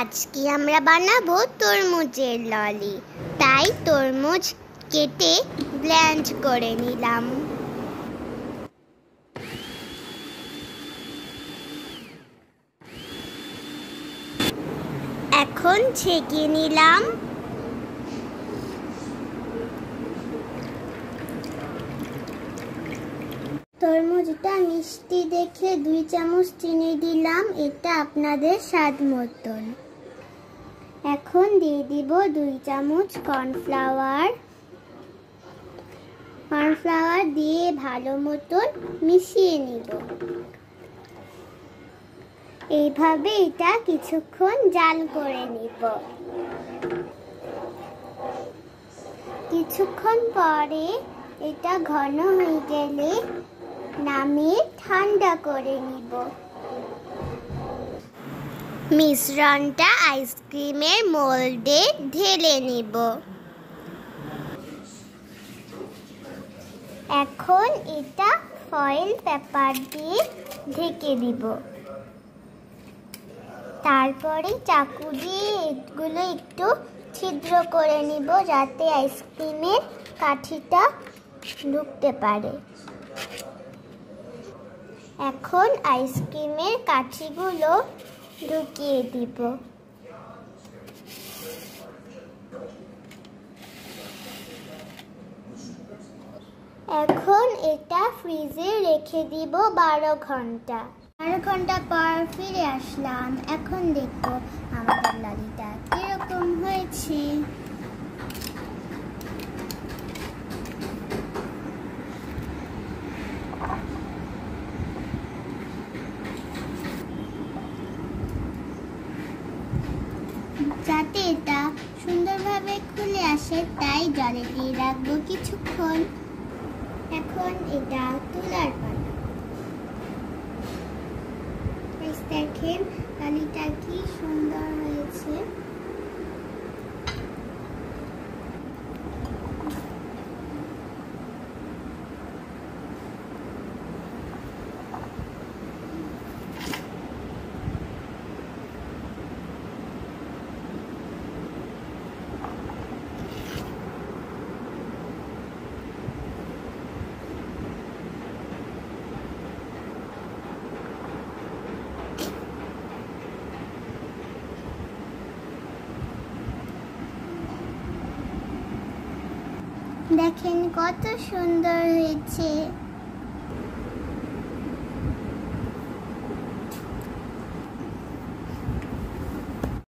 আজকে আমরা বানাবো তরমুজের ললি। তাই তরমুজ কেটে ব্লেন্ড করে নিলাম। এখন ছেঁকে নিলাম। তরমুজটা মিষ্টি দেখে 2 চামচ চিনি দিলাম, এটা আপনাদের স্বাদ মতন। এখন দিয়ে দিব 2 চামচ কর্নফ্লাওয়ার। কর্নফ্লাওয়ার দিয়ে ভালো মতন মিশিয়ে নিব। এইভাবে এটা কিছুক্ষণ জাল করে নিব। কিছুক্ষণ পরে এটা ঘন হয়ে গেলে নামিয়ে ঠান্ডা করে নিব। মিশ্রণটা আইসক্রিমের মোল্ডে ঢেলে নিব। এখন এটা ফয়েল পেপার দিয়ে ঢেকে দিব। তারপরে চাকু দিয়ে এগুলো একটু ছিদ্র করে নিব যাতে আইসক্রিমের কাঠিটা ঢুকতে পারে। এখন আইসক্রিমের কাঠিগুলো ঢুকিয়ে দিব। এখন এটা ফ্রিজে রেখে দিব 12 ঘন্টা। 12 ঘন্টা পর ফিরে আসলাম। এখন দেখব আমাদের ললিটা কিরকম হয়েছে। যাতে এটা সুন্দরভাবে খুলে আসে তাই জলে দিয়ে রাখবো কিছুক্ষণ। এখন এটা তোলার পালা। দেখেন ললিটা কি সুন্দর হয়েছে। দেখেন কত সুন্দর হয়েছে।